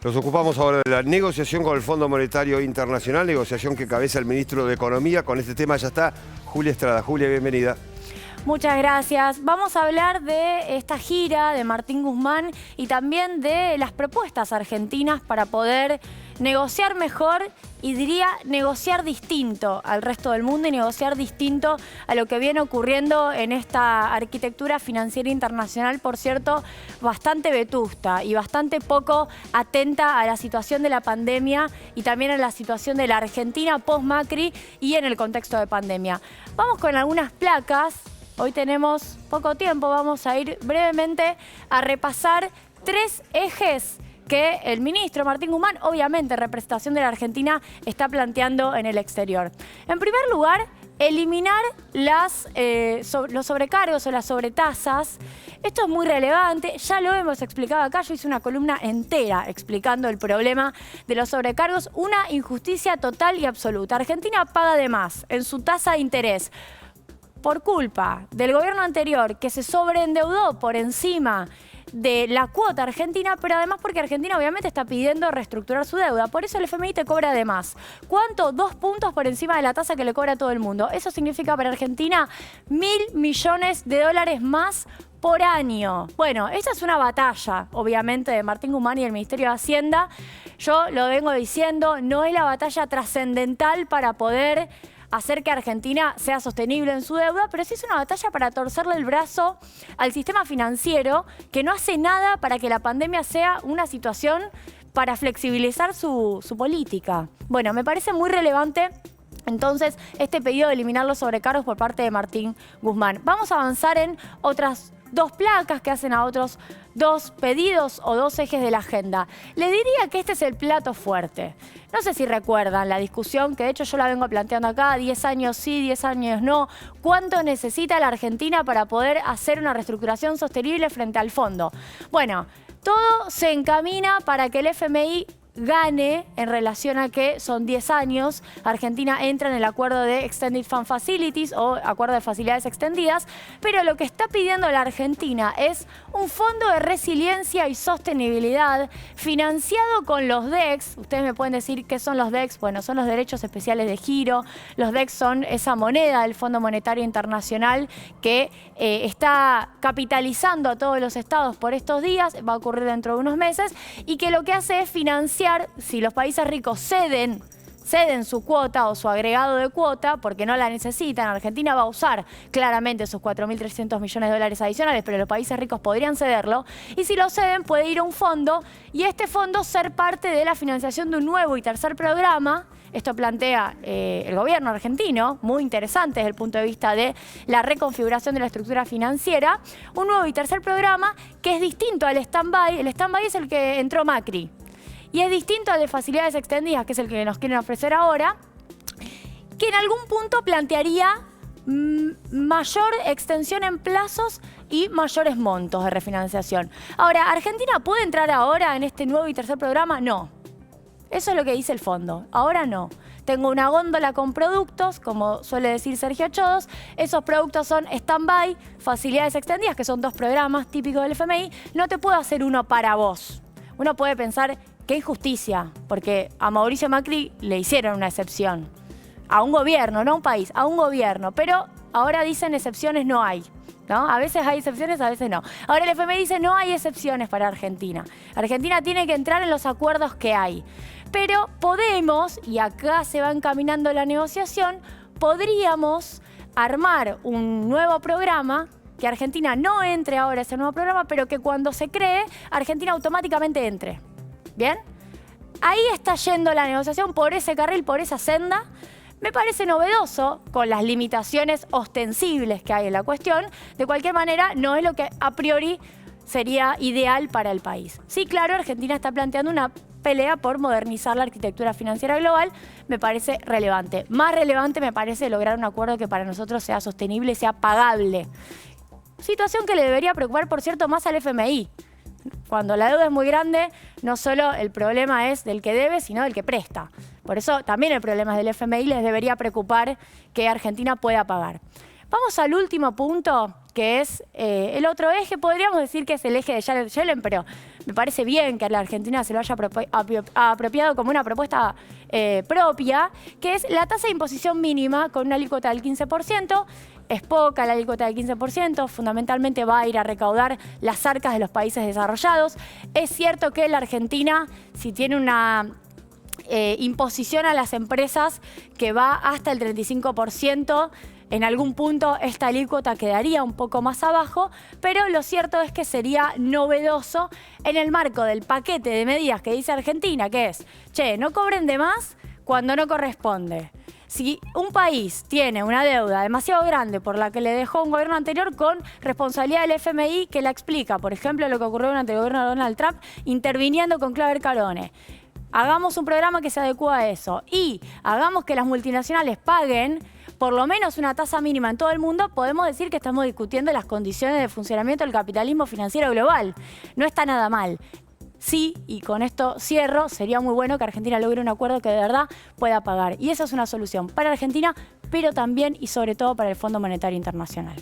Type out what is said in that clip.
Nos ocupamos ahora de la negociación con el Fondo Monetario Internacional, negociación que cabeza el ministro de Economía. Con este tema ya está Julia Estrada. Julia, bienvenida. Muchas gracias. Vamos a hablar de esta gira de Martín Guzmán y también de las propuestas argentinas para poder negociar mejor y diría negociar distinto al resto del mundo y negociar distinto a lo que viene ocurriendo en esta arquitectura financiera internacional, por cierto, bastante vetusta y bastante poco atenta a la situación de la pandemia y también a la situación de la Argentina post-Macri y en el contexto de pandemia. Vamos con algunas placas. Hoy tenemos poco tiempo, vamos a ir brevemente a repasar 3 ejes que el ministro Martín Guzmán, obviamente en representación de la Argentina, está planteando en el exterior. En primer lugar, eliminar los sobrecargos o las sobretasas. Esto es muy relevante, ya lo hemos explicado acá, yo hice una columna entera explicando el problema de los sobrecargos, una injusticia total y absoluta. Argentina paga de más en su tasa de interés por culpa del gobierno anterior que se sobreendeudó por encima de la cuota argentina, pero además porque Argentina obviamente está pidiendo reestructurar su deuda. Por eso el FMI te cobra de más. ¿Cuánto? 2 puntos por encima de la tasa que le cobra a todo el mundo. Eso significa para Argentina 1.000 millones de dólares más por año. Bueno, esa es una batalla, obviamente, de Martín Guzmán y el Ministerio de Hacienda. Yo lo vengo diciendo, no es la batalla trascendental para poder hacer que Argentina sea sostenible en su deuda, pero sí es una batalla para torcerle el brazo al sistema financiero que no hace nada para que la pandemia sea una situación para flexibilizar su política. Bueno, me parece muy relevante entonces este pedido de eliminar los sobrecargos por parte de Martín Guzmán. Vamos a avanzar en otras 2 placas que hacen a otros 2 pedidos o 2 ejes de la agenda. Le diría que este es el plato fuerte. No sé si recuerdan la discusión, que de hecho yo la vengo planteando acá, 10 años sí, 10 años no. ¿Cuánto necesita la Argentina para poder hacer una reestructuración sostenible frente al fondo? Bueno, todo se encamina para que el FMI gane en relación a que son 10 años. Argentina entra en el acuerdo de Extended Fund Facilities o acuerdo de facilidades extendidas, pero lo que está pidiendo la Argentina es un fondo de resiliencia y sostenibilidad financiado con los DEX. Ustedes me pueden decir qué son los DEX. Bueno, son los derechos especiales de giro. Los DEX son esa moneda del Fondo Monetario Internacional que está capitalizando a todos los estados por estos días, va a ocurrir dentro de unos meses, y que lo que hace es financiar. Si los países ricos ceden su cuota o su agregado de cuota porque no la necesitan, Argentina va a usar claramente esos 4.300 millones de dólares adicionales, pero los países ricos podrían cederlo, y si lo ceden puede ir a un fondo y este fondo ser parte de la financiación de un nuevo y tercer programa. Esto plantea el gobierno argentino, muy interesante desde el punto de vista de la reconfiguración de la estructura financiera, un nuevo y tercer programa que es distinto al stand-by. El stand-by es el que entró Macri. Y es distinto al de facilidades extendidas, que es el que nos quieren ofrecer ahora, que en algún punto plantearía mayor extensión en plazos y mayores montos de refinanciación. Ahora, ¿Argentina puede entrar ahora en este nuevo y tercer programa? No. Eso es lo que dice el fondo. Ahora no. Tengo una góndola con productos, como suele decir Sergio Chodos. Esos productos son stand-by, facilidades extendidas, que son 2 programas típicos del FMI. No te puedo hacer uno para vos. Uno puede pensar, qué injusticia, porque a Mauricio Macri le hicieron una excepción. A un gobierno, no a un país, a un gobierno. Pero ahora dicen excepciones no hay, ¿no? A veces hay excepciones, a veces no. Ahora el FMI dice no hay excepciones para Argentina. Argentina tiene que entrar en los acuerdos que hay. Pero podemos, y acá se va encaminando la negociación, podríamos armar un nuevo programa, que Argentina no entre ahora a ese nuevo programa, pero que cuando se cree, Argentina automáticamente entre. ¿Bien? Ahí está yendo la negociación por ese carril, por esa senda. Me parece novedoso, con las limitaciones ostensibles que hay en la cuestión. De cualquier manera, no es lo que a priori sería ideal para el país. Sí, claro, Argentina está planteando una pelea por modernizar la arquitectura financiera global. Me parece relevante. Más relevante me parece lograr un acuerdo que para nosotros sea sostenible, sea pagable. Situación que le debería preocupar, por cierto, más al FMI. Cuando la deuda es muy grande, no solo el problema es del que debe, sino del que presta. Por eso también el problema es del FMI, les debería preocupar que Argentina pueda pagar. Vamos al último punto, que es el otro eje. Podríamos decir que es el eje de Janet Yellen, pero me parece bien que a la Argentina se lo haya apropiado como una propuesta propia, que es la tasa de imposición mínima con una alícuota del 15%. Es poca la alícuota del 15%, fundamentalmente va a ir a recaudar las arcas de los países desarrollados. Es cierto que la Argentina, si tiene una imposición a las empresas que va hasta el 35%, en algún punto esta alícuota quedaría un poco más abajo, pero lo cierto es que sería novedoso en el marco del paquete de medidas que dice Argentina, que es, che, no cobren de más cuando no corresponde. Si un país tiene una deuda demasiado grande por la que le dejó un gobierno anterior con responsabilidad del FMI que la explica, por ejemplo, lo que ocurrió durante el gobierno de Donald Trump, interviniendo con Claver Carone. Hagamos un programa que se adecue a eso y hagamos que las multinacionales paguen por lo menos una tasa mínima en todo el mundo, podemos decir que estamos discutiendo las condiciones de funcionamiento del capitalismo financiero global. No está nada mal. Sí, y con esto cierro, sería muy bueno que Argentina logre un acuerdo que de verdad pueda pagar. Y esa es una solución para Argentina, pero también y sobre todo para el Fondo Monetario Internacional.